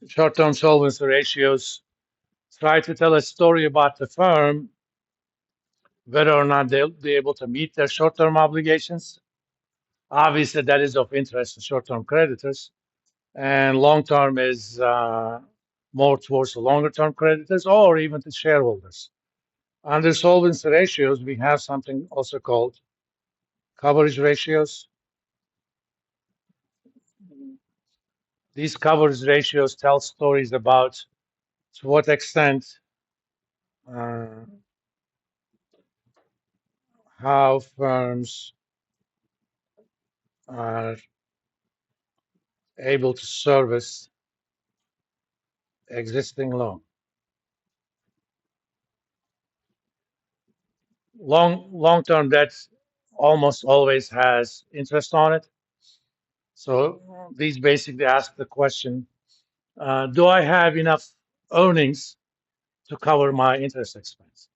Short-term solvency ratios try to tell a story about the firm, whether or not they'll be able to meet their short-term obligations. Obviously, that is of interest to short-term creditors, and long-term is more towards the longer-term creditors or even to shareholders. Under solvency ratios, we have something also called coverage ratios. These coverage ratios tell stories about to what extent uh, how firms are able to service existing loan. Long-term debt almost always has interest on it. So these basically ask the question, do I have enough earnings to cover my interest expense?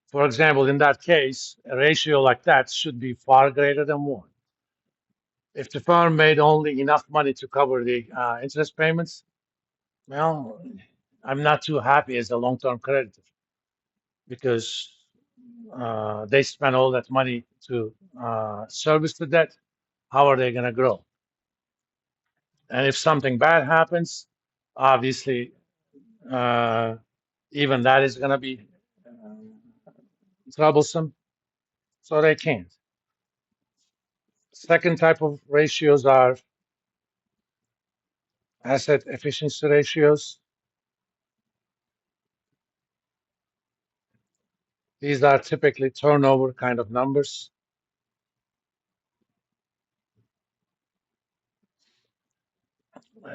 For example, in that case, a ratio like that should be far greater than 1. If the firm made only enough money to cover the interest payments, well, I'm not too happy as a long-term creditor because they spent all that money to service the debt. How are they going to grow? And if something bad happens, obviously, uh, even that is going to be troublesome. So they can't. Second type of ratios are asset efficiency ratios. These are typically turnover kind of numbers.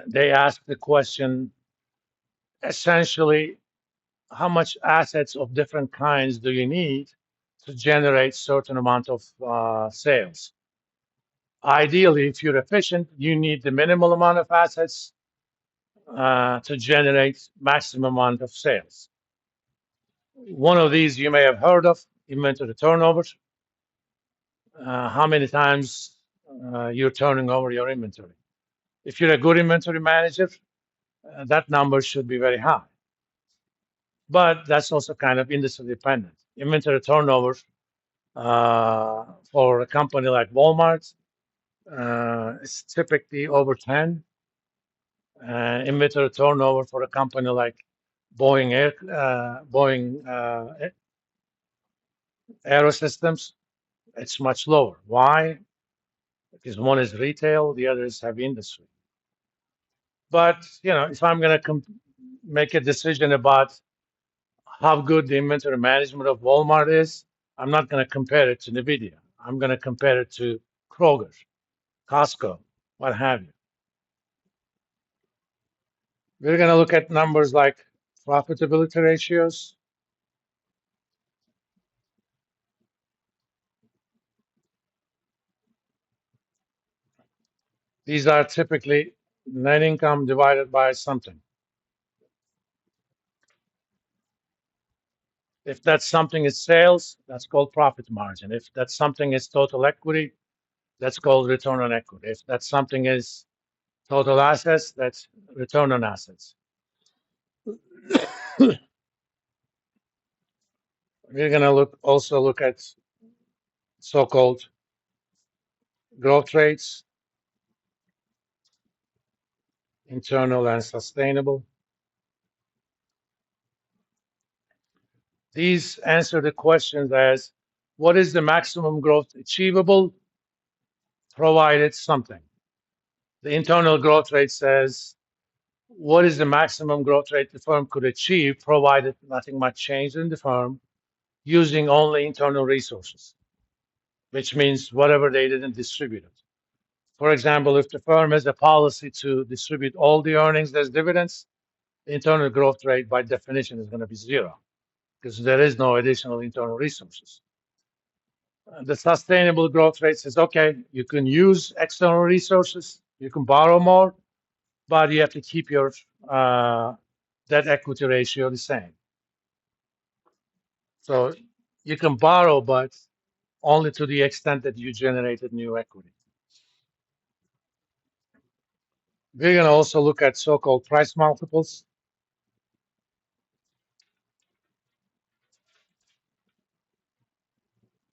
They ask the question essentially, how much assets of different kinds do you need to generate certain amount of sales? Ideally, if you're efficient, you need the minimal amount of assets to generate maximum amount of sales. One of these you may have heard of, inventory turnover. How many times you're turning over your inventory? If you're a good inventory manager, that number should be very high. But that's also kind of industry dependent. Inventory turnover for a company like Walmart is typically over 10. Inventory turnover for a company like Boeing Aerosystems, it's much lower. Why? Because one is retail, the other is heavy industry. But if I'm going to make a decision about how good the inventory management of Walmart is, I'm not going to compare it to Nvidia. I'm going to compare it to Kroger, Costco, what have you. We're going to look at numbers like profitability ratios. These are typically net income divided by something. If that something is sales, that's called profit margin. If that something is total equity, that's called return on equity. If that something is total assets, that's return on assets. We're going to also look at so-called growth rates, internal and sustainable. These answer the questions as what is the maximum growth achievable provided something. The internal growth rate says what is the maximum growth rate the firm could achieve provided nothing much changed in the firm using only internal resources, which means whatever they didn't distribute it. For example, if the firm has a policy to distribute all the earnings as dividends, the internal growth rate by definition is going to be 0 because there is no additional internal resources. The sustainable growth rate says, okay, you can use external resources, you can borrow more, but you have to keep your debt equity ratio the same. So you can borrow, but only to the extent that you generated new equity. We're going to also look at so-called price multiples,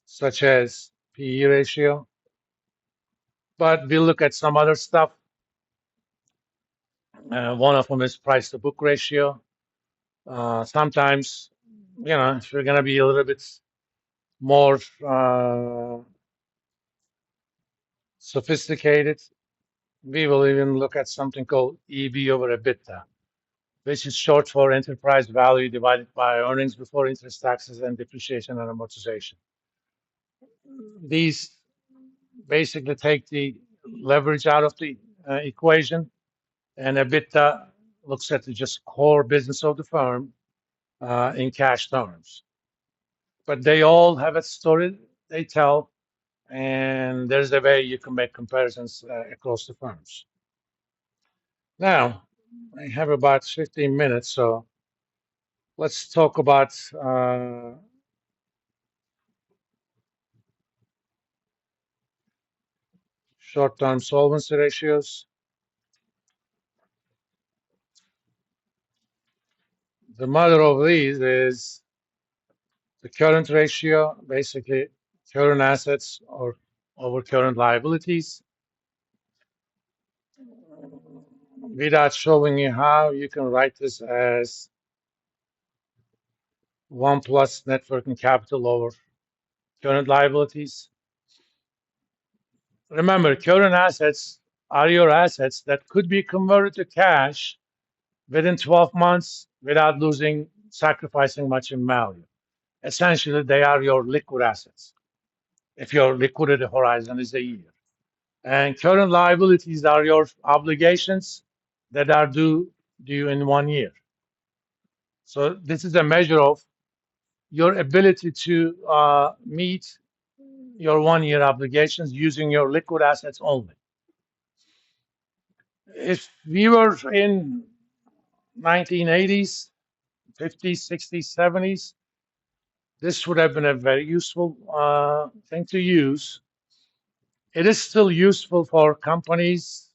such as PE ratio, but we'll look at some other stuff. One of them is price to book ratio. Sometimes, if you're going to be a little bit more sophisticated, we will even look at something called EV over EBITDA, which is short for enterprise value divided by earnings before interest, taxes, and depreciation and amortization. These basically take the leverage out of the equation, and EBITDA looks at the just core business of the firm in cash terms. But they all have a story they tell, and there's a way you can make comparisons across the firms. Now, I have about 15 minutes, so let's talk about short-term solvency ratios. The mother of these is the current ratio, basically current assets or over current liabilities. Without showing you how, you can write this as 1 plus net working capital over current liabilities. Remember, current assets are your assets that could be converted to cash within 12 months without sacrificing much in value. Essentially, they are your liquid assets if your liquidity horizon is a year. And current liabilities are your obligations that are due in 1 year. So this is a measure of your ability to meet your 1 year obligations using your liquid assets only. If we were in 1980s, 50s, 60s, 70s, this would have been a very useful thing to use. It is still useful for companies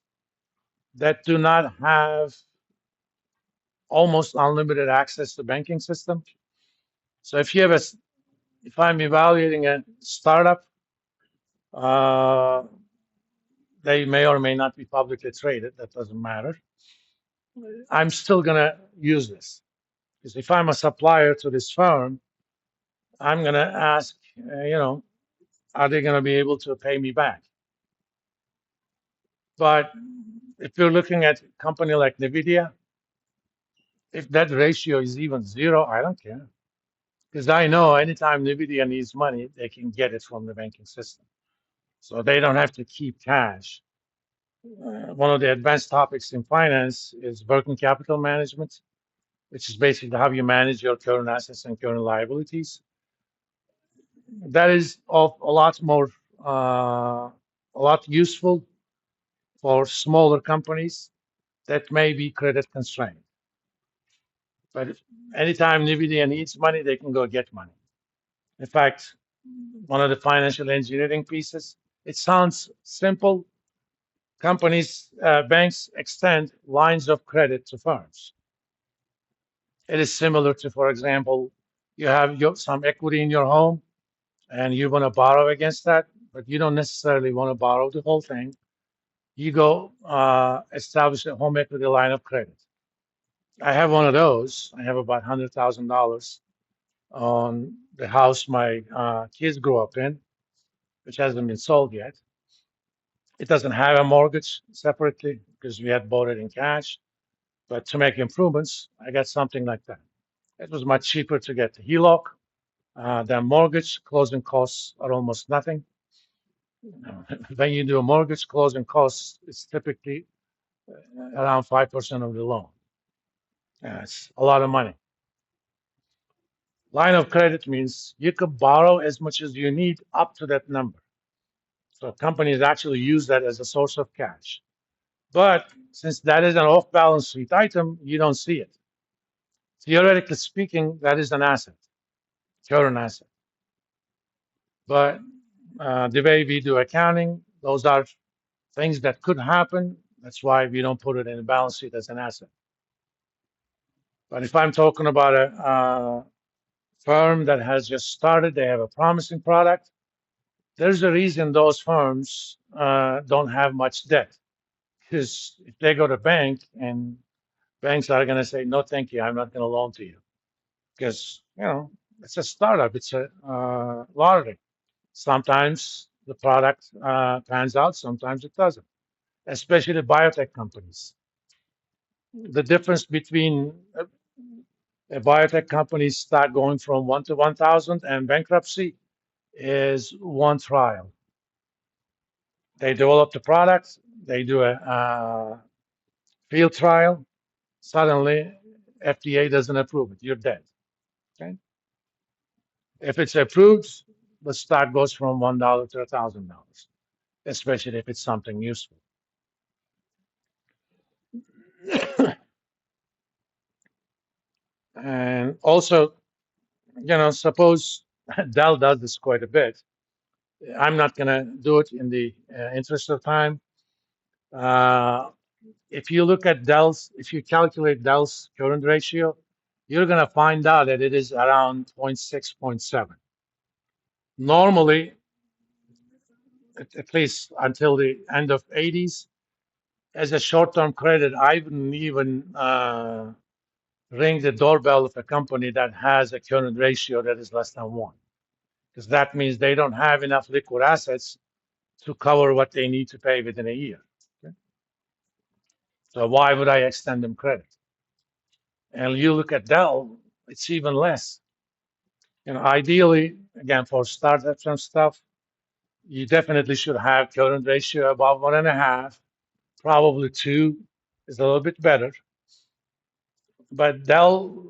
that do not have almost unlimited access to banking system. So if I'm evaluating a startup, they may or may not be publicly traded. That doesn't matter. I'm still going to use this because if I'm a supplier to this firm, I'm going to ask, are they going to be able to pay me back? But if you're looking at a company like NVIDIA, if that ratio is even zero, I don't care. Because I know anytime NVIDIA needs money, they can get it from the banking system. So they don't have to keep cash. One of the advanced topics in finance is working capital management, which is basically how you manage your current assets and current liabilities. That is of a lot more, a lot useful for smaller companies that may be credit constrained. But anytime NVIDIA needs money, they can go get money. In fact, one of the financial engineering pieces, it sounds simple. Banks extend lines of credit to firms. It is similar to, for example, you have some equity in your home and you want to borrow against that, but you don't necessarily want to borrow the whole thing. You go establish a home equity line of credit. I have one of those. I have about $100,000 on the house my kids grew up in, which hasn't been sold yet. It doesn't have a mortgage separately because we had bought it in cash. But to make improvements, I got something like that. It was much cheaper to get the HELOC than mortgage. Closing costs are almost nothing. When you do a mortgage, closing costs is typically around 5% of the loan. It's a lot of money. Line of credit means you could borrow as much as you need up to that number. So companies actually use that as a source of cash. But since that is an off-balance sheet item, you don't see it. Theoretically speaking, that is an asset, current asset. But the way we do accounting, those are things that could happen That's why we don't put it in the balance sheet as an asset. But if I'm talking about a firm that has just started, they have a promising product, there's a reason those firms don't have much debt. Because if they go to bank and banks are going to say, no, thank you, I'm not going to loan to you. Because, it's a startup, it's a lottery. Sometimes the product pans out, sometimes it doesn't, especially the biotech companies. The difference between a biotech company start going from 1 to 1,000 and bankruptcy is one trial. They develop the product, they do a field trial, suddenly FDA doesn't approve it, you're dead. Okay? If it's approved, the stock goes from $1 to $1,000, especially if it's something useful. And also, suppose Dell does this quite a bit. I'm not going to do it in the interest of time. If you look at Dell's, if you calculate Dell's current ratio, you're going to find out that it is around 0.6, 0.7. Normally, at least until the end of 80s, as a short-term credit, I wouldn't even ring the doorbell of a company that has a current ratio that is less than 1, because that means they don't have enough liquid assets to cover what they need to pay within a year. Okay? So why would I extend them credit? And you look at Dell, it's even less. Ideally, again, for startups and stuff, you definitely should have current ratio above 1.5, probably 2 is a little bit better. But Dell